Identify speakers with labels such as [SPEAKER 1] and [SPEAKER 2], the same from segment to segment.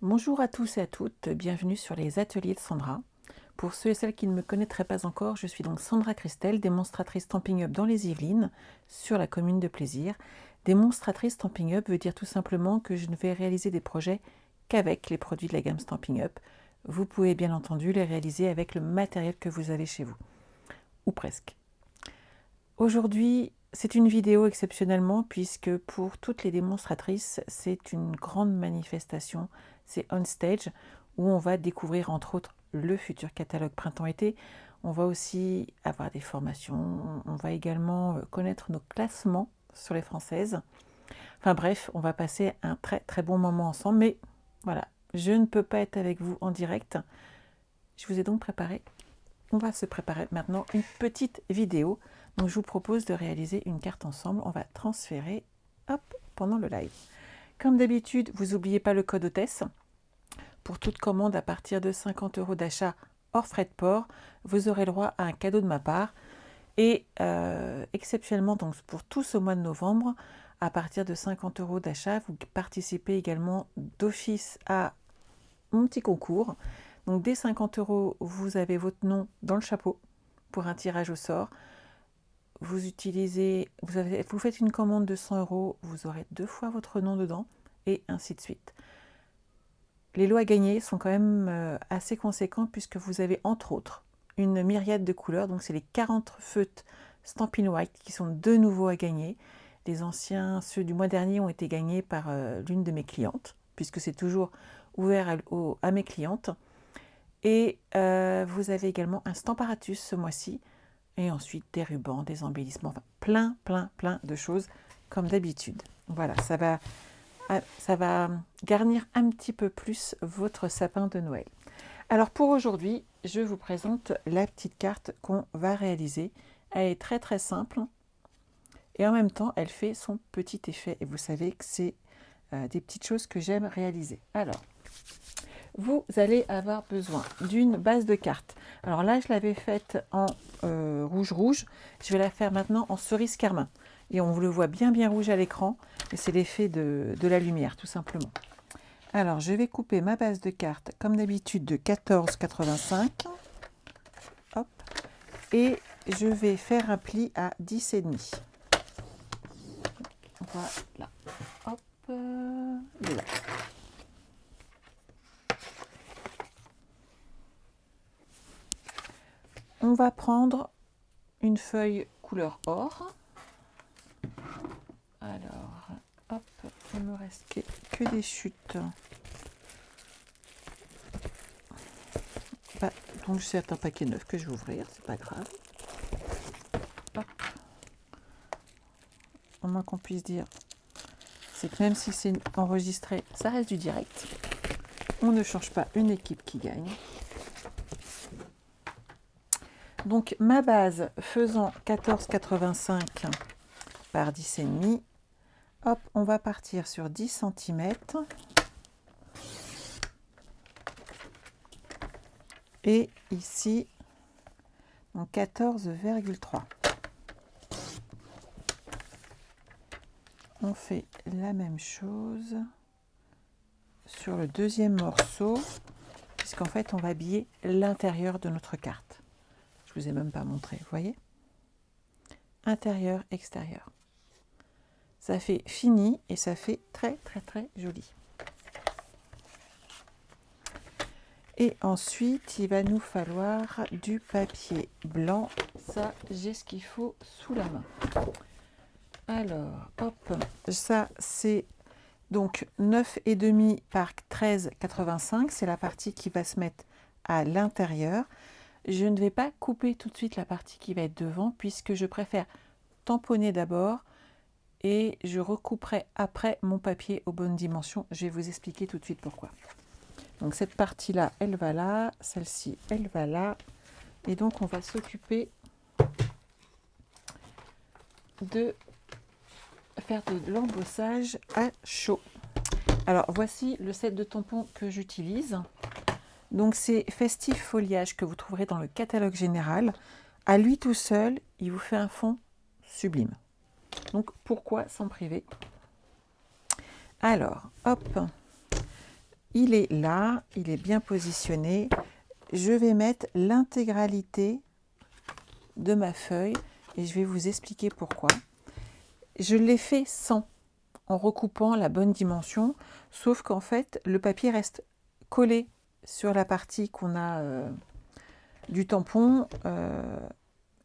[SPEAKER 1] Bonjour à tous et à toutes, bienvenue sur les ateliers de Sandra. Pour ceux et celles qui ne me connaîtraient pas encore, je suis donc Sandra Christel, démonstratrice Stampin' Up dans les Yvelines, sur la commune de Plaisir. Démonstratrice Stampin' Up veut dire tout simplement que je ne vais réaliser des projets qu'avec les produits de la gamme Stampin' Up. Vous pouvez bien entendu les réaliser avec le matériel que vous avez chez vous, ou presque. Aujourd'hui, c'est une vidéo exceptionnellement puisque pour toutes les démonstratrices, c'est une grande manifestation. C'est on stage où on va découvrir entre autres le futur catalogue printemps-été. On va aussi avoir des formations, on va également connaître nos classements sur les françaises. Enfin bref, on va passer un très très bon moment ensemble, mais voilà, je ne peux pas être avec vous en direct. Je vous ai donc préparé, on va se préparer maintenant une petite vidéo. Donc je vous propose de réaliser une carte ensemble. On va transférer hop, pendant le live. Comme d'habitude, vous n'oubliez pas le code hôtesse. Pour toute commande à partir de 50 € d'achat hors frais de port, vous aurez le droit à un cadeau de ma part. Et exceptionnellement, donc pour tout ce mois de novembre, à partir de 50 € d'achat, vous participez également d'office à mon petit concours. Donc dès 50 €, vous avez votre nom dans le chapeau pour un tirage au sort. Vous faites une commande de 100 €, vous aurez 2 fois votre nom dedans, et ainsi de suite. Les lots à gagner sont quand même assez conséquents puisque vous avez entre autres une myriade de couleurs. Donc c'est les 40 feutres Stampin' White qui sont de nouveau à gagner. Les anciens, ceux du mois dernier, ont été gagnés par l'une de mes clientes, puisque c'est toujours ouvert à mes clientes. Et vous avez également un Stamparatus ce mois-ci, et ensuite des rubans, des embellissements, enfin plein de choses comme d'habitude. Voilà, ça va garnir un petit peu plus votre sapin de Noël. Alors pour aujourd'hui, je vous présente la petite carte qu'on va réaliser. Elle est très très simple et en même temps elle fait son petit effet, et vous savez que c'est des petites choses que j'aime réaliser. Alors, vous allez avoir besoin d'une base de cartes. Alors là, je l'avais faite en rouge. Je vais la faire maintenant en cerise carmin. Et on le voit bien rouge à l'écran. Et c'est l'effet de la lumière, tout simplement. Alors, je vais couper ma base de cartes, comme d'habitude, de 14,85. Hop. Et je vais faire un pli à 10,5. Voilà. Hop. Là. On va prendre une feuille couleur or. Alors, hop, il me reste que des chutes. Bah, donc c'est un paquet neuf que je vais ouvrir, c'est pas grave. Hop. Au moins qu'on puisse dire, c'est que même si c'est enregistré, ça reste du direct. On ne change pas une équipe qui gagne. Donc ma base faisant 14,85 par 10,5, hop, on va partir sur 10 cm. Et ici, 14,3. On fait la même chose sur le deuxième morceau, puisqu'en fait, on va habiller l'intérieur de notre carte. Je ne vous ai même pas montré, vous voyez? Intérieur, extérieur. Ça fait fini et ça fait très joli. Et ensuite, il va nous falloir du papier blanc. Ça, j'ai ce qu'il faut sous la main. Alors, hop, ça c'est donc 9,5 par 13,85. C'est la partie qui va se mettre à l'intérieur. Je ne vais pas couper tout de suite la partie qui va être devant, puisque je préfère tamponner d'abord et je recouperai après mon papier aux bonnes dimensions. Je vais vous expliquer tout de suite pourquoi. Donc cette partie-là, elle va là, celle-ci, elle va là. Et donc on va s'occuper de faire de l'embossage à chaud. Alors voici le set de tampons que j'utilise. Donc c'est Festif Foliage que vous trouverez dans le catalogue général. À lui tout seul, il vous fait un fond sublime. Donc pourquoi s'en priver? Alors, hop, Il est là, il est bien positionné. Je vais mettre l'intégralité de ma feuille et je vais vous expliquer pourquoi. Je l'ai fait sans, en recoupant la bonne dimension, sauf qu'en fait, le papier reste collé sur la partie qu'on a du tampon.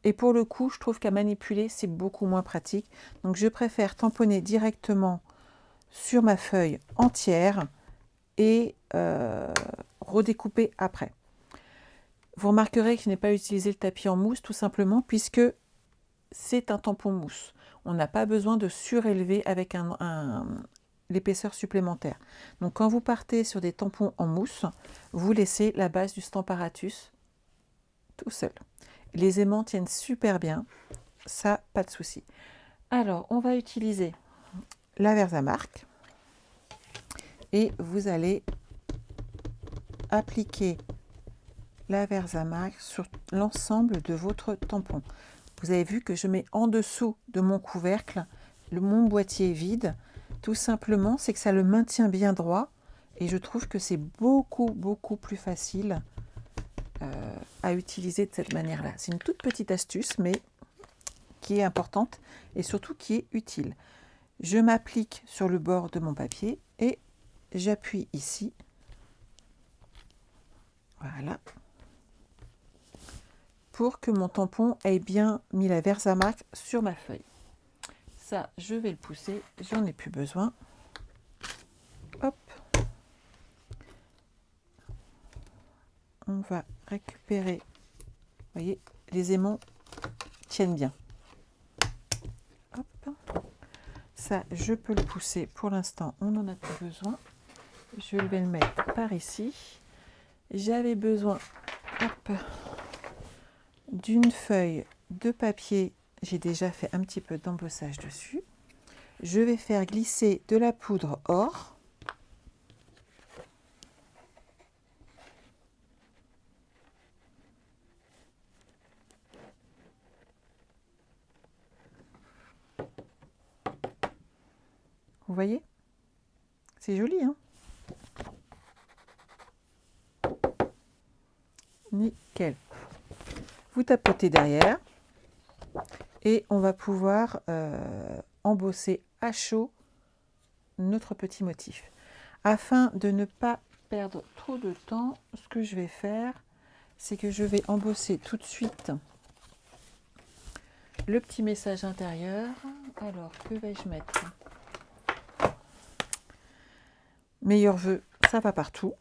[SPEAKER 1] Et pour le coup, je trouve qu'à manipuler, c'est beaucoup moins pratique. Donc, je préfère tamponner directement sur ma feuille entière et redécouper après. Vous remarquerez que je n'ai pas utilisé le tapis en mousse, tout simplement puisque c'est un tampon mousse. On n'a pas besoin de surélever avec l'épaisseur supplémentaire. Donc quand vous partez sur des tampons en mousse, vous laissez la base du Stamparatus tout seul. Les aimants tiennent super bien, ça, pas de souci. Alors, on va utiliser la Versamark et vous allez appliquer la Versamark sur l'ensemble de votre tampon. Vous avez vu que je mets en dessous de mon couvercle mon boîtier vide. Tout simplement, c'est que ça le maintient bien droit et je trouve que c'est beaucoup plus facile à utiliser de cette manière-là. C'est une toute petite astuce, mais qui est importante et surtout qui est utile. Je m'applique sur le bord de mon papier et j'appuie ici. Voilà. Pour que mon tampon ait bien mis la Versamark sur ma feuille. Ça, je vais le pousser, j'en ai plus besoin. Hop. On va récupérer, vous voyez, les aimants tiennent bien. Hop. Ça, je peux le pousser. Pour l'instant, on n'en a plus besoin. Je vais le mettre par ici. J'avais besoin d'une feuille de papier. J'ai déjà fait un petit peu d'embossage dessus. Je vais faire glisser de la poudre or. Vous voyez? C'est joli, hein? Nickel. Vous tapotez derrière et on va pouvoir embosser à chaud notre petit motif. Afin de ne pas perdre trop de temps, ce que je vais faire, c'est que je vais embosser tout de suite le petit message intérieur. Alors, que vais-je mettre? Meilleurs vœux, ça va partout.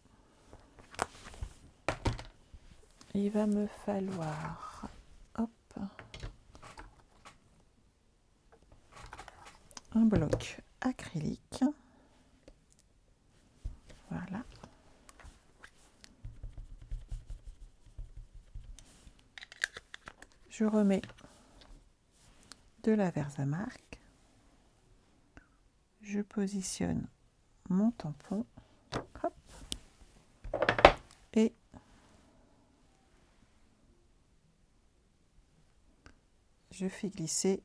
[SPEAKER 1] Il va me falloir, hop, un bloc acrylique. Voilà. Je remets de la Versamark. Je positionne mon tampon. Hop. Et je fais glisser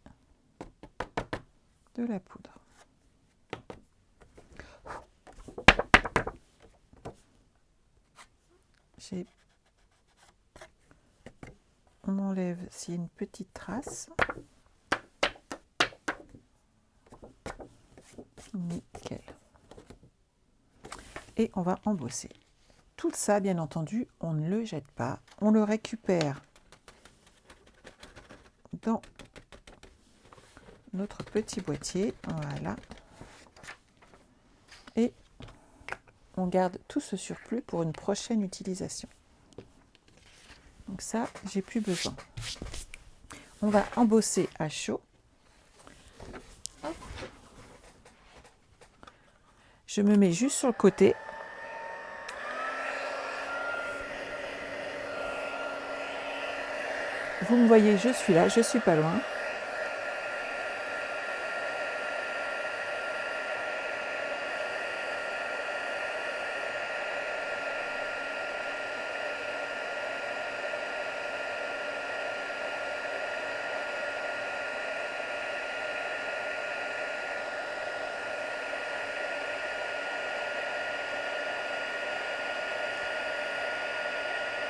[SPEAKER 1] de la poudre. On enlève s'il y a une petite trace. Nickel. Et on va embosser. Tout ça, bien entendu, on ne le jette pas. On le récupère dans notre petit boîtier. Voilà. Et on garde tout ce surplus pour une prochaine utilisation. Donc ça, j'ai plus besoin. On va embosser à chaud. Hop. Je me mets juste sur le côté. Vous me voyez, je suis là, je suis pas loin.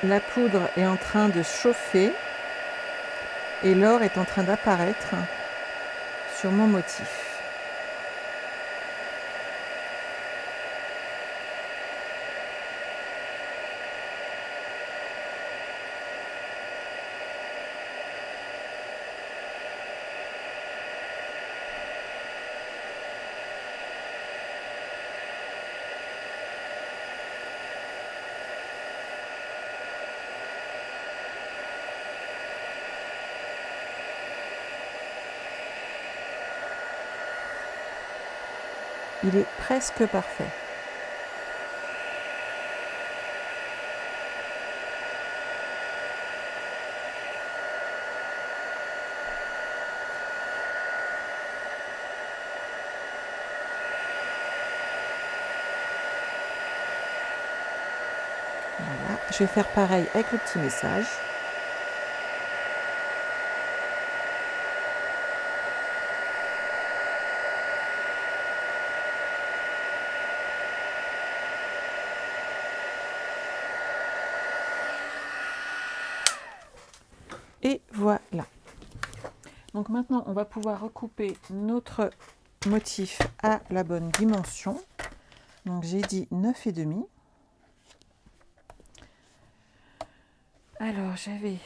[SPEAKER 1] La poudre est en train de chauffer et l'or est en train d'apparaître sur mon motif. Il est presque parfait. Voilà. Je vais faire pareil avec le petit message. Et voilà. Donc maintenant, on va pouvoir recouper notre motif à la bonne dimension. Donc j'ai dit 9,5. Alors j'avais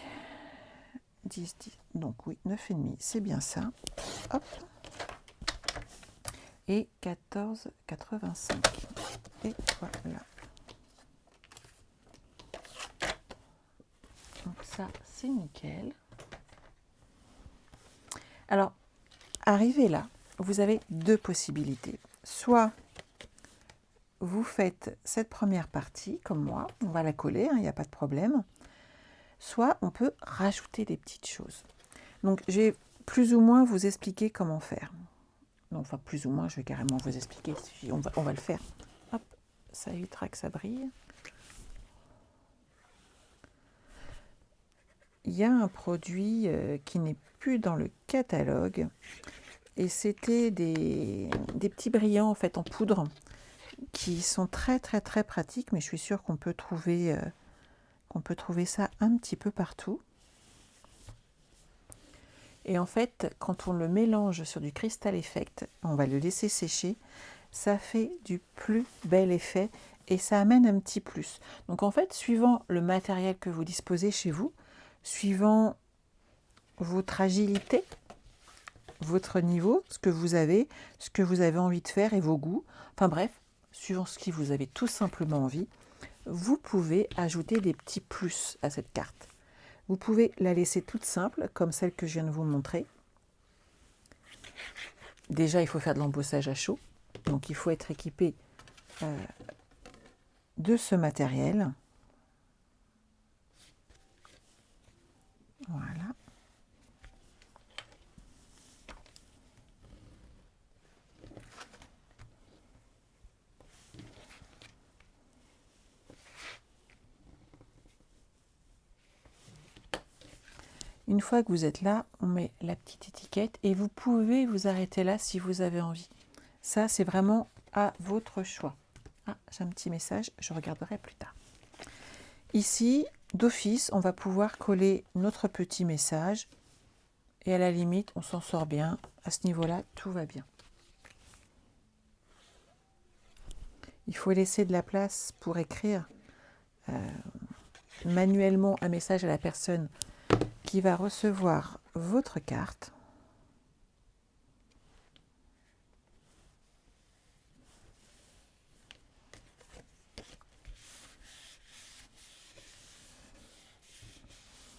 [SPEAKER 1] 10, donc oui, 9,5, c'est bien ça. Hop. Et 14,85. Et voilà. Donc ça, c'est nickel. Alors, arrivé là, vous avez deux possibilités. Soit vous faites cette première partie, comme moi, on va la coller, il n'y a pas de problème. Soit on peut rajouter des petites choses. Donc, je vais plus ou moins vous expliquer comment faire. Non, enfin, plus ou moins, je vais carrément vous expliquer. On va le faire. Hop, ça évitera que ça brille. Il y a un produit qui n'est plus dans le catalogue. Et c'était des petits brillants en fait en poudre qui sont très pratiques, mais je suis sûre qu'on peut trouver ça un petit peu partout. Et en fait, quand on le mélange sur du Crystal Effect, on va le laisser sécher, ça fait du plus bel effet et ça amène un petit plus. Donc en fait, suivant le matériel que vous disposez chez vous, suivant votre agilité, votre niveau, ce que vous avez envie de faire et vos goûts, enfin bref, suivant ce qui vous avez tout simplement envie, vous pouvez ajouter des petits plus à cette carte. Vous pouvez la laisser toute simple, comme celle que je viens de vous montrer. Déjà, il faut faire de l'embossage à chaud, donc il faut être équipé de ce matériel. Voilà. Une fois que vous êtes là, on met la petite étiquette et vous pouvez vous arrêter là si vous avez envie. Ça, c'est vraiment à votre choix. Ah, j'ai un petit message, je regarderai plus tard. Ici, d'office, on va pouvoir coller notre petit message et à la limite, on s'en sort bien. À ce niveau-là, tout va bien. Il faut laisser de la place pour écrire manuellement un message à la personne qui va recevoir votre carte.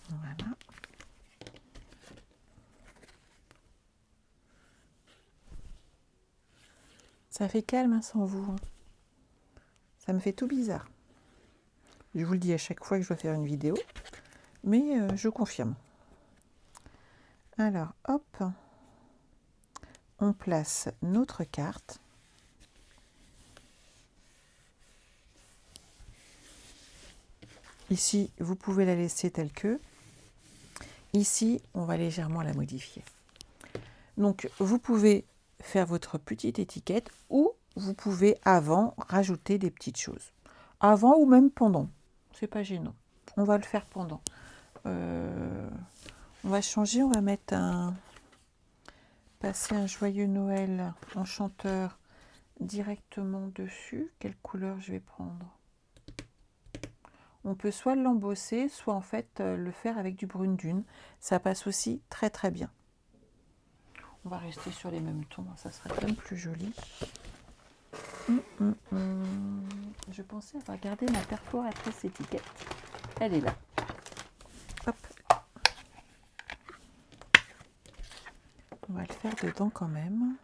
[SPEAKER 1] Voilà. Ça fait calme hein, sans vous. Ça me fait tout bizarre. Je vous le dis à chaque fois que je dois faire une vidéo, mais je confirme. Alors, hop, on place notre carte. Ici, vous pouvez la laisser telle que. Ici, on va légèrement la modifier. Donc, vous pouvez faire votre petite étiquette ou vous pouvez avant rajouter des petites choses. Avant ou même pendant, c'est pas gênant. On va le faire pendant. On va changer, on va mettre passer un joyeux Noël enchanteur directement dessus. Quelle couleur je vais prendre? On peut soit l'embosser, soit en fait le faire avec du brune dune. Ça passe aussi très très bien. On va rester sur les mêmes tons, ça serait quand même plus joli. Je pensais avoir gardé ma perforatrice étiquette. Elle est là. Hop. On va le faire dedans quand même.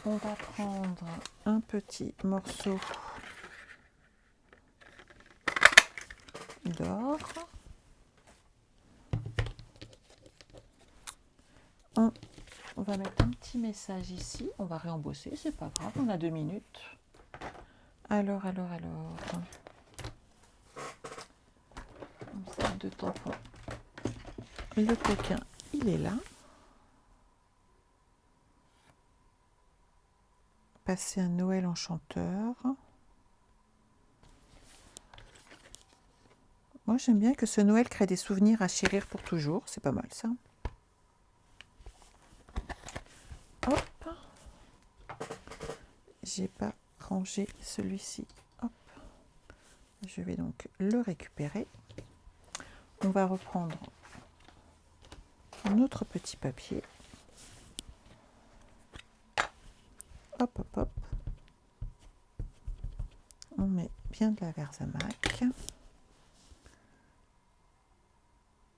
[SPEAKER 1] On va prendre un petit morceau d'or. On va mettre un petit message ici. On va réembosser, c'est pas grave, on a 2 minutes. Alors. On sert de tampon. Le coquin, il est là. Passer un Noël enchanteur. Moi, j'aime bien que ce Noël crée des souvenirs à chérir pour toujours. C'est pas mal, ça. Hop. J'ai pas rangé celui-ci. Hop. Je vais donc le récupérer. On va reprendre notre petit papier. Hop, hop, hop. On met bien de la Versamark.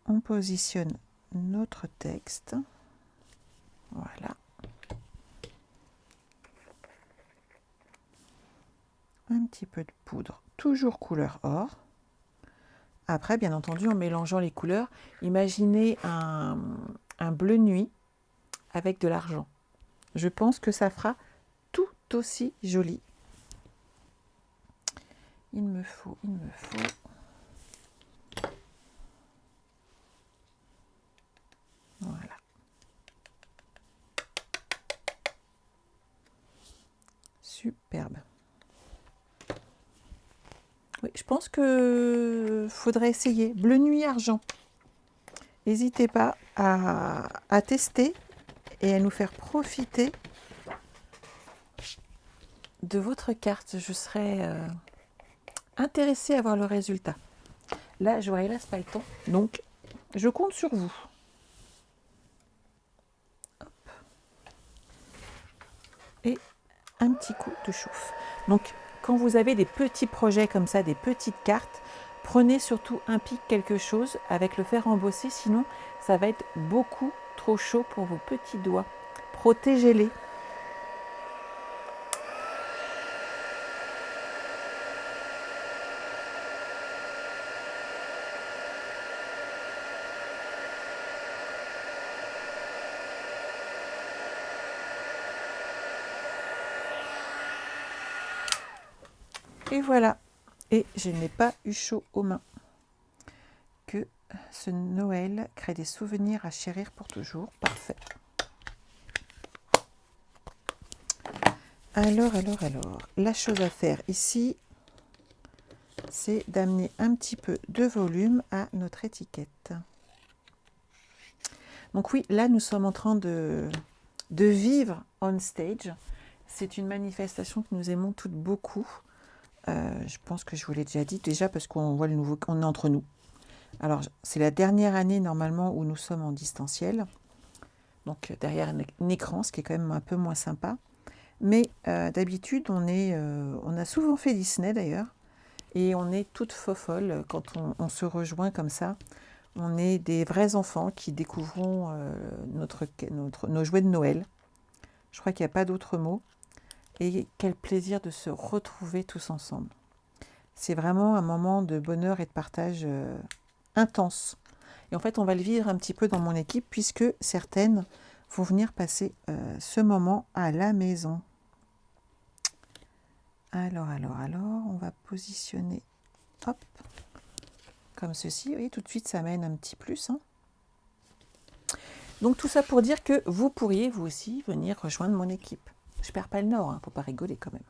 [SPEAKER 1] On positionne notre texte. Voilà. Un petit peu de poudre, toujours couleur or. Après, bien entendu, en mélangeant les couleurs, imaginez un bleu nuit avec de l'argent. Je pense que ça fera tout aussi joli. Il me faut. Voilà. Superbe. Oui, je pense que faudrait essayer. Bleu nuit argent. N'hésitez pas à tester et à nous faire profiter de votre carte. Je serais intéressée à voir le résultat. Là, je ne laisse pas le temps, donc je compte sur vous. Hop. Et un petit coup de chauffe. Donc, quand vous avez des petits projets comme ça, des petites cartes, prenez surtout un pic quelque chose avec le fer embossé, sinon ça va être beaucoup trop chaud pour vos petits doigts. Protégez-les. Et voilà. Et je n'ai pas eu chaud aux mains. Que ce Noël crée des souvenirs à chérir pour toujours. Parfait. Alors. La chose à faire ici, c'est d'amener un petit peu de volume à notre étiquette. Donc oui, là, nous sommes en train de vivre on stage. C'est une manifestation que nous aimons toutes beaucoup. Je pense que je vous l'ai déjà dit, déjà parce qu'on voit le nouveau, on est entre nous. Alors, c'est la dernière année normalement où nous sommes en distanciel. Donc, derrière un écran, ce qui est quand même un peu moins sympa. Mais d'habitude, on a souvent fait Disney d'ailleurs. Et on est toutes folles quand on se rejoint comme ça. On est des vrais enfants qui découvrons nos jouets de Noël. Je crois qu'il n'y a pas d'autre mot. Et quel plaisir de se retrouver tous ensemble. C'est vraiment un moment de bonheur et de partage intense. Et en fait, on va le vivre un petit peu dans mon équipe puisque certaines vont venir passer ce moment à la maison. Alors, on va positionner, hop, comme ceci. Oui, tout de suite, ça mène un petit plus. Hein. Donc, tout ça pour dire que vous pourriez, vous aussi, venir rejoindre mon équipe. Je perds pas le nord, hein, faut pas rigoler quand même.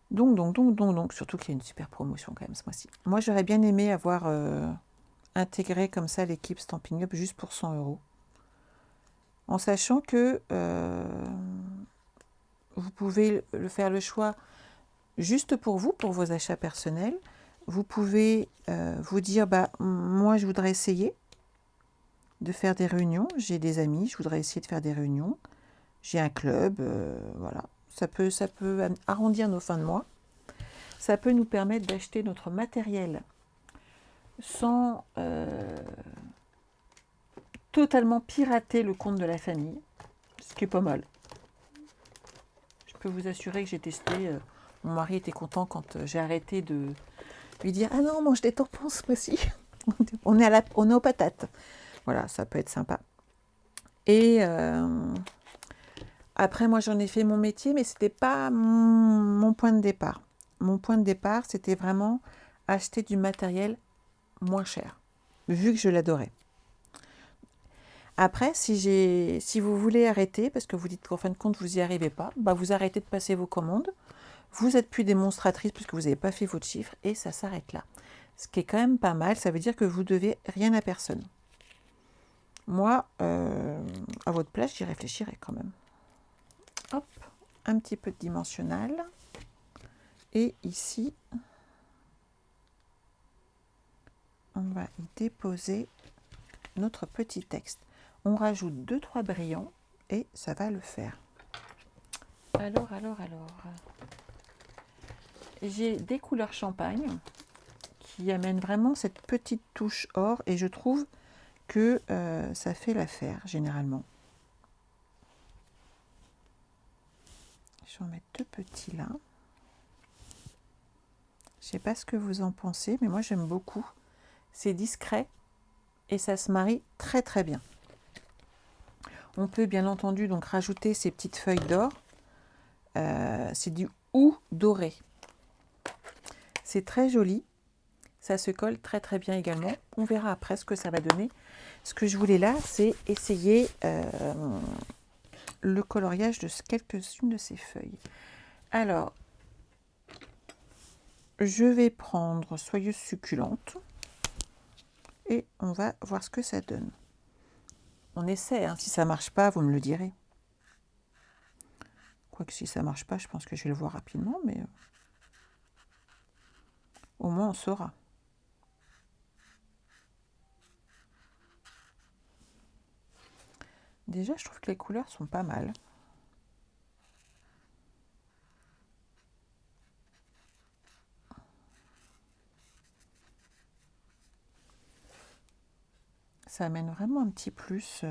[SPEAKER 1] Donc, surtout qu'il y a une super promotion quand même ce mois-ci. Moi, j'aurais bien aimé avoir intégré comme ça l'équipe Stampin' Up juste pour 100 €. En sachant que vous pouvez faire le choix juste pour vous, pour vos achats personnels. Vous pouvez vous dire, bah, moi, je voudrais essayer de faire des réunions. J'ai des amis, je voudrais essayer de faire des réunions. J'ai un club, voilà. Ça peut arrondir nos fins de mois. Ça peut nous permettre d'acheter notre matériel sans totalement pirater le compte de la famille, ce qui est pas mal. Je peux vous assurer que j'ai testé. Mon mari était content quand j'ai arrêté de lui dire « Ah non, mange des tampons ce mois-ci !» On est aux patates. Voilà, ça peut être sympa. Et après, moi, j'en ai fait mon métier, mais ce n'était pas mon point de départ. Mon point de départ, c'était vraiment acheter du matériel moins cher, vu que je l'adorais. Après, si vous voulez arrêter, parce que vous dites qu'en fin de compte, vous n'y arrivez pas, bah vous arrêtez de passer vos commandes, vous n'êtes plus démonstratrice puisque vous n'avez pas fait votre chiffre, et ça s'arrête là. Ce qui est quand même pas mal, ça veut dire que vous devez rien à personne. Moi, à votre place, j'y réfléchirais quand même. Hop, un petit peu de dimensionnal. Et ici, on va y déposer notre petit texte. On rajoute 2-3 brillants et ça va le faire. Alors. J'ai des couleurs champagne qui amènent vraiment cette petite touche or et je trouve que ça fait l'affaire généralement. Je vais en mettre 2 petits là. Je ne sais pas ce que vous en pensez, mais moi j'aime beaucoup. C'est discret et ça se marie très très bien. On peut bien entendu donc rajouter ces petites feuilles d'or. C'est du hou doré. C'est très joli. Ça se colle très très bien également. On verra après ce que ça va donner. Ce que je voulais là, c'est essayer le coloriage de quelques-unes de ces feuilles. Alors, je vais prendre Soyeuse succulente et on va voir ce que ça donne. On essaie, hein. Si ça ne marche pas, vous me le direz. Quoique si ça ne marche pas, je pense que je vais le voir rapidement, mais au moins on saura. Déjà, je trouve que les couleurs sont pas mal. Ça amène vraiment un petit plus.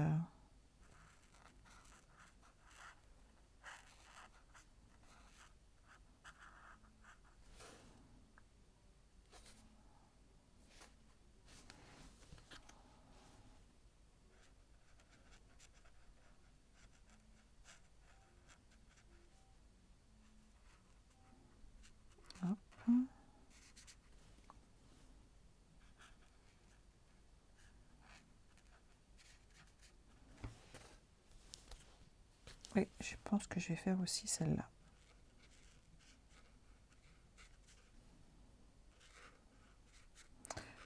[SPEAKER 1] Hop. Oui, je pense que je vais faire aussi celle-là.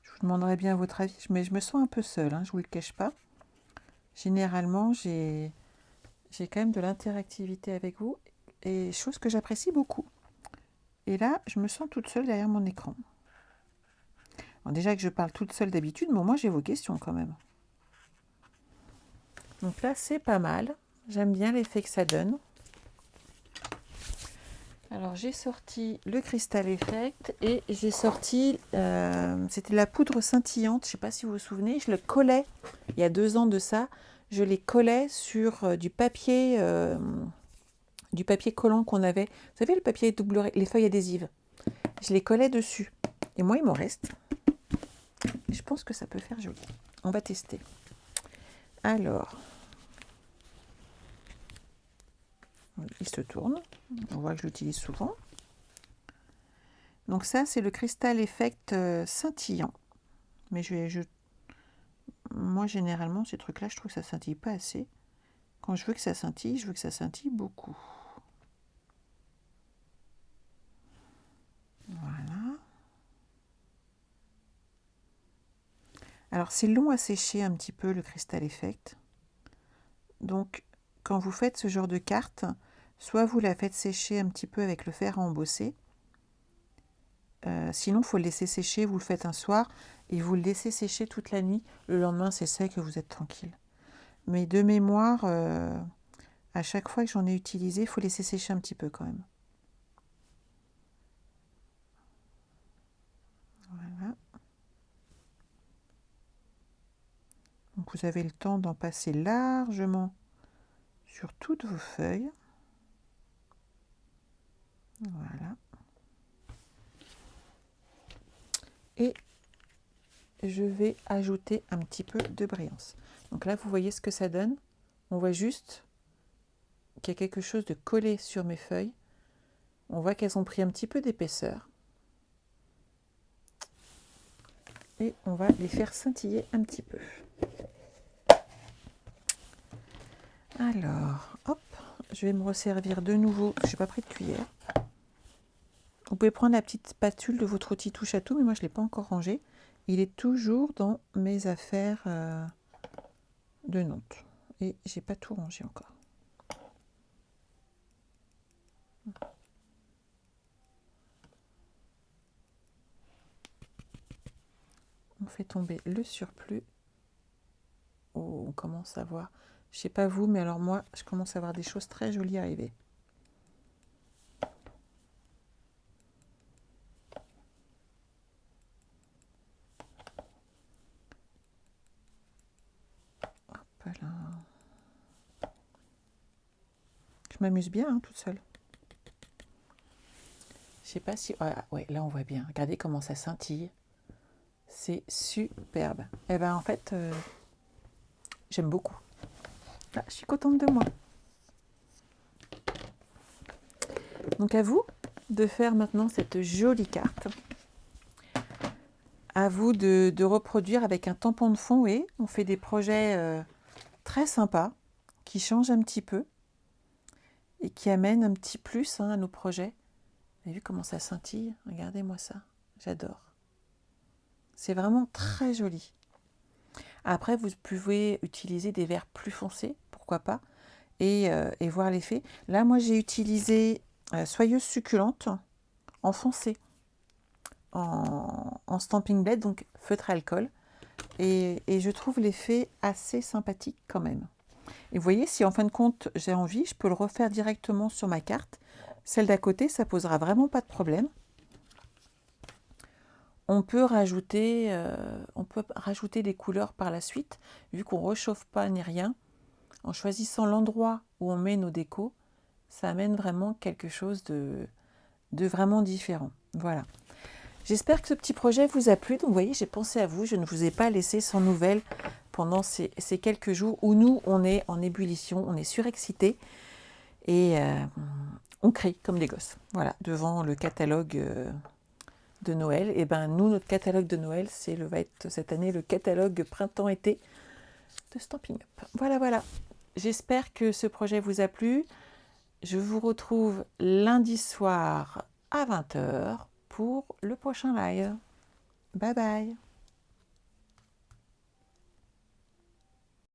[SPEAKER 1] Je vous demanderai bien votre avis, mais je me sens un peu seule, hein, je ne vous le cache pas. Généralement, j'ai quand même de l'interactivité avec vous, et chose que j'apprécie beaucoup. Et là, je me sens toute seule derrière mon écran. Alors déjà que je parle toute seule d'habitude, mais moi j'ai vos questions quand même. Donc là, c'est pas mal. J'aime bien l'effet que ça donne. Alors j'ai sorti le Crystal Effect et j'ai sorti, c'était la poudre scintillante, je ne sais pas si vous vous souvenez, je le collais, il y a 2 ans de ça, je les collais sur du papier collant qu'on avait. Vous savez le papier double, les feuilles adhésives. Je les collais dessus. Et moi il m'en reste. Je pense que ça peut faire joli. On va tester. Alors, il se tourne. On voit que je l'utilise souvent. Donc ça, c'est le Crystal Effect scintillant. Mais moi, généralement, ces trucs-là, je trouve que ça scintille pas assez. Quand je veux que ça scintille, je veux que ça scintille beaucoup. Alors c'est long à sécher un petit peu le Crystal Effect. Donc quand vous faites ce genre de carte, soit vous la faites sécher un petit peu avec le fer à embosser, sinon il faut le laisser sécher, vous le faites un soir et vous le laissez sécher toute la nuit. Le lendemain c'est sec et vous êtes tranquille. Mais de mémoire, à chaque fois que j'en ai utilisé, il faut laisser sécher un petit peu quand même. Voilà. Donc vous avez le temps d'en passer largement sur toutes vos feuilles. Voilà. Et je vais ajouter un petit peu de brillance. Donc là, vous voyez ce que ça donne. On voit juste qu'il y a quelque chose de collé sur mes feuilles. On voit qu'elles ont pris un petit peu d'épaisseur. Et on va les faire scintiller un petit peu. Alors, hop, je vais me resservir de nouveau. Je n'ai pas pris de cuillère. Vous pouvez prendre la petite spatule de votre outil touche à tout, mais moi je ne l'ai pas encore rangé. Il est toujours dans mes affaires de notes. Et j'ai pas tout rangé encore. On fait tomber le surplus. Oh, on commence à voir. Je sais pas vous, mais alors moi, je commence à voir des choses très jolies arriver. Hop là. Je m'amuse bien toute seule. Je sais pas si... Ah, ouais, là on voit bien. Regardez comment ça scintille. C'est superbe. Et ben en fait, j'aime beaucoup. Ah, je suis contente de moi. Donc à vous de faire maintenant cette jolie carte. À vous de reproduire avec un tampon de fond. Et on fait des projets très sympas qui changent un petit peu et qui amènent un petit plus à nos projets. Vous avez vu comment ça scintille? Regardez-moi ça. J'adore. C'est vraiment très joli. Après, vous pouvez utiliser des verres plus foncés, pourquoi pas, et voir l'effet. Là, moi, j'ai utilisé Soyeuse Succulente en foncé, en Stamping Blade, donc feutre à alcool. Et je trouve l'effet assez sympathique quand même. Et vous voyez, si en fin de compte, j'ai envie, je peux le refaire directement sur ma carte. Celle d'à côté, ça posera vraiment pas de problème. On peut rajouter des couleurs par la suite, vu qu'on ne réchauffe pas ni rien. En choisissant l'endroit où on met nos décos, ça amène vraiment quelque chose de vraiment différent. Voilà. J'espère que ce petit projet vous a plu. Donc vous voyez, j'ai pensé à vous, je ne vous ai pas laissé sans nouvelles pendant ces quelques jours où nous, on est en ébullition, on est surexcités et on crie comme des gosses. Voilà, devant le catalogue de Noël. Et ben nous, notre catalogue de Noël, va être cette année le catalogue printemps-été de Stampin' Up. Voilà, voilà. J'espère que ce projet vous a plu. Je vous retrouve lundi soir à 20 h pour le prochain live. Bye bye.